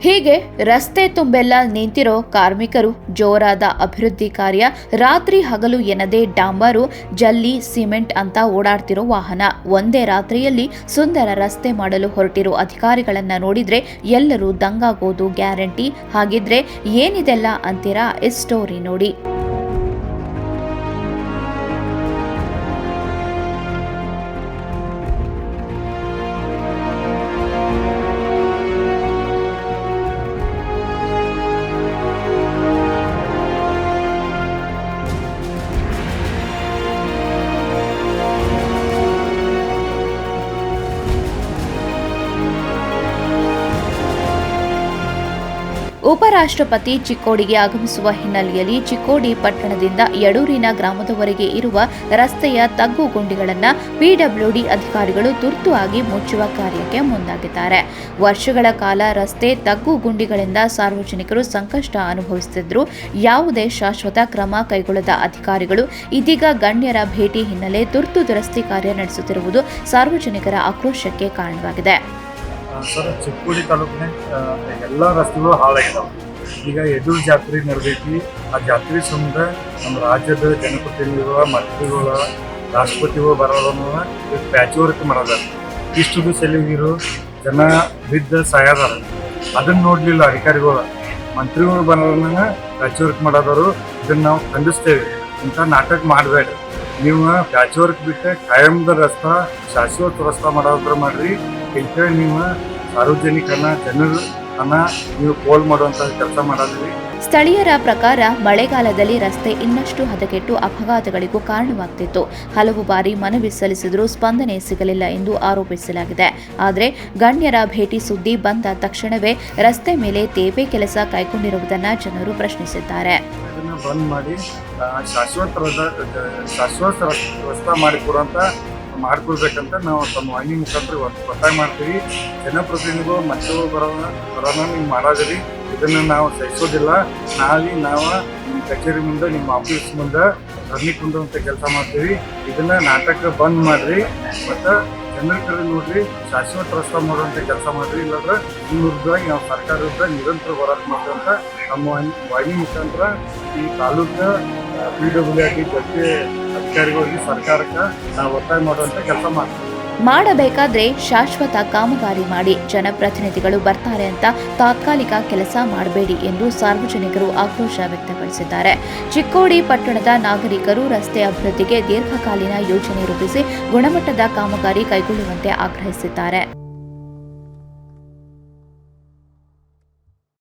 ಹೀಗೆ ರಸ್ತೆ ತುಂಬೆಲ್ಲ ನಿಂತಿರೋ ಕಾರ್ಮಿಕರು, ಜೋರಾದ ಅಭಿವೃದ್ಧಿ ಕಾರ್ಯ, ರಾತ್ರಿ ಹಗಲು ಎನ್ನದೇ ಡಾಂಬರು, ಜಲ್ಲಿ, ಸಿಮೆಂಟ್ ಅಂತ ಓಡಾಡ್ತಿರೋ ವಾಹನ, ಒಂದೇ ರಾತ್ರಿಯಲ್ಲಿ ಸುಂದರ ರಸ್ತೆ ಮಾಡಲು ಹೊರಟಿರೋ ಅಧಿಕಾರಿಗಳನ್ನ ನೋಡಿದ್ರೆ ಎಲ್ಲರೂ ದಂಗಾಗೋದು ಗ್ಯಾರಂಟಿ. ಹಾಗಿದ್ರೆ ಏನಿದೆಲ್ಲ ಅಂತೀರಾ? ಈ ಸ್ಟೋರಿ ನೋಡಿ. ಉಪರಾಷ್ಟ್ರಪತಿ ಚಿಕ್ಕೋಡಿಗೆ ಆಗಮಿಸುವ ಹಿನ್ನೆಲೆಯಲ್ಲಿ ಚಿಕ್ಕೋಡಿ ಪಟ್ಟಣದಿಂದ ಯಡೂರಿನ ಗ್ರಾಮದವರೆಗೆ ಇರುವ ರಸ್ತೆಯ ತಗ್ಗು ಗುಂಡಿಗಳನ್ನು ಪಿಡಬ್ಲ್ಯೂಡಿ ಅಧಿಕಾರಿಗಳು ತುರ್ತಾಗಿ ಮುಚ್ಚುವ ಕಾರ್ಯಕ್ಕೆ ಮುಂದಾಗಿದ್ದಾರೆ. ವರ್ಷಗಳ ಕಾಲ ರಸ್ತೆ ತಗ್ಗು ಗುಂಡಿಗಳಿಂದ ಸಾರ್ವಜನಿಕರು ಸಂಕಷ್ಟ ಅನುಭವಿಸುತ್ತಿದ್ದರೂ ಯಾವುದೇ ಶಾಶ್ವತ ಕ್ರಮ ಕೈಗೊಳ್ಳದ ಅಧಿಕಾರಿಗಳು ಇದೀಗ ಗಣ್ಯರ ಭೇಟಿ ಹಿನ್ನೆಲೆ ತುರ್ತು ದುರಸ್ತಿ ಕಾರ್ಯ ನಡೆಸುತ್ತಿರುವುದು ಸಾರ್ವಜನಿಕರ ಆಕ್ರೋಶಕ್ಕೆ ಕಾರಣವಾಗಿದೆ. ಸರ್, ಚಿಕ್ಕೋಡಿ ತಾಲೂಕಿನ ಎಲ್ಲ ರಸ್ತೆಗಳು ಹಾಳಾಗಿದ್ದಾವೆ. ಈಗ ಯಡೂರು ಜಾತ್ರೆ ನಡೆದೈತಿ. ಆ ಜಾತ್ರೆ ಸಂಬಂಧ ನಮ್ಮ ರಾಜ್ಯದ ಜನಪ್ರತಿನಿಧಿಗಳ, ಮಂತ್ರಿಗಳ, ರಾಷ್ಟ್ರಪತಿಗಳು ಬರೋದನ್ನು ಪ್ಯಾಚ್ ವರ್ಕ್ ಮಾಡೋದಾರ. ಇಷ್ಟು ದಿವಸ ಎಲ್ಲಿಗಿರು ಜನ ಬಿದ್ದ ಸಾಯದಾರ. ಅದನ್ನು ನೋಡಲಿಲ್ಲ ಅಧಿಕಾರಿಗಳು. ಮಂತ್ರಿಗಳು ಬರೋದನ್ನ ಪ್ಯಾಚ್ ವರ್ಕ್ ಮಾಡೋದವರು. ಇದನ್ನು ನಾವು ಖಂಡಿಸ್ತೇವೆ. ಇಂಥ ನಾಟಕ ಮಾಡಬೇಡ. ನೀವು ಪ್ಯಾಚ್ ವರ್ಕ್ ಬಿಟ್ಟೆ ಕಾಯಂದ ರಸ್ತಾ, ಶಾಶ್ವತ ರಸ್ತಾ ಮಾಡೋದ್ರ ಮಾಡ್ರಿ. ಇಂಥೇಳಿ ನೀವು ಸಾರ್ವಜನಿಕರನ್ನ, ಜನರನ್ನ ನೀವು ಪೋಲ್ ಮಾಡುವಂಥ ಕೆಲಸ ಮಾಡೋದ್ರಿ. ಸ್ಥಳೀಯರ ಪ್ರಕಾರ ಮಳೆಗಾಲದಲ್ಲಿ ರಸ್ತೆ ಇನ್ನಷ್ಟು ಹದಗೆಟ್ಟು ಅಪಘಾತಗಳಿಗೂ ಕಾರಣವಾಗ್ತಿತ್ತು. ಹಲವು ಬಾರಿ ಮನವಿ ಸಲ್ಲಿಸಿದರೂ ಸ್ಪಂದನೆ ಸಿಗಲಿಲ್ಲ ಎಂದು ಆರೋಪಿಸಲಾಗಿದೆ. ಆದರೆ ಗಣ್ಯರ ಭೇಟಿ ಸುದ್ದಿ ಬಂದ ತಕ್ಷಣವೇ ರಸ್ತೆ ಮೇಲೆ ತೇಪೆ ಕೆಲಸ ಕೈಗೊಂಡಿರುವುದನ್ನು ಜನರು ಪ್ರಶ್ನಿಸಿದ್ದಾರೆ. ಇದನ್ನು ಬಂದ್ ಮಾಡಿ ಶಾಶ್ವತ ರಸ್ತಾ ಮಾಡಿಕೊಡುವಂತ ಮಾಡ್ಕೊಳ್ಬೇಕಂತ ನಾವು ತಮ್ಮ ವಾಹಿನಿ ಮುಖಾಂತರ ಒತ್ತಾಯ ಮಾಡ್ತೀವಿ. ಜನಪ್ರತಿನಿಧಿಗಳು ಮತ್ತು ಬರೋಣ ನೀವು ಮಾಡೋದ್ರಿ. ಇದನ್ನು ನಾವು ಸಹಿಸೋದಿಲ್ಲ. ನಾಳೆ ನಾವು ನಿಮ್ಮ ಕಚೇರಿ ಮುಂದೆ, ನಿಮ್ಮ ಆಫೀಸ್ ಮುಂದೆ ಧರಣಿ ಕುಂದುವಂಥ ಕೆಲಸ ಮಾಡ್ತೀವಿ. ಇದನ್ನು ನಾಟಕ ಬಂದ್ ಮಾಡಿರಿ ಮತ್ತು ಜನರ ಕಡೆ ನೋಡ್ರಿ, ಶಾಶ್ವತ ರಸ್ತೆ ಮಾಡುವಂಥ ಕೆಲಸ ಮಾಡಿರಿ. ಇಲ್ಲಾಂದ್ರೆ ಈ ವಿರುದ್ಧವಾಗಿ ನಾವು ಸರ್ಕಾರ ವಿರುದ್ಧ ನಿರಂತರ ಹೋರಾಟ ಮಾಡುವಂಥ ನಮ್ಮ ವಾಹಿನಿ ಮುಖಾಂತರ ಈ ತಾಲೂಕು PWD ಜೊತೆ ಅಧಿಕಾರಿಗಳಿಗೆ, ಸರ್ಕಾರಕ್ಕೆ ನಾವು ಒತ್ತಾಯ ಮಾಡುವಂಥ ಕೆಲಸ ಮಾಡ್ತೀವಿ. ಮಾಡಬೇಕಾದ್ರೆ ಶಾಶ್ವತ ಕಾಮಗಾರಿ ಮಾಡಿ, ಜನಪ್ರತಿನಿಧಿಗಳು ಬರ್ತಾರೆ ಅಂತ ತಾತ್ಕಾಲಿಕ ಕೆಲಸ ಮಾಡಬೇಡಿ ಎಂದು ಸಾರ್ವಜನಿಕರು ಆಕ್ರೋಶ ವ್ಯಕ್ತಪಡಿಸಿದ್ದಾರೆ. ಚಿಕ್ಕೋಡಿ ಪಟ್ಟಣದ ನಾಗರಿಕರು ರಸ್ತೆ ಅಭಿವೃದ್ಧಿಗೆ ದೀರ್ಘಕಾಲೀನ ಯೋಜನೆ ರೂಪಿಸಿ ಗುಣಮಟ್ಟದ ಕಾಮಗಾರಿ ಕೈಗೊಳ್ಳುವಂತೆ ಆಗ್ರಹಿಸಿದ್ದಾರೆ.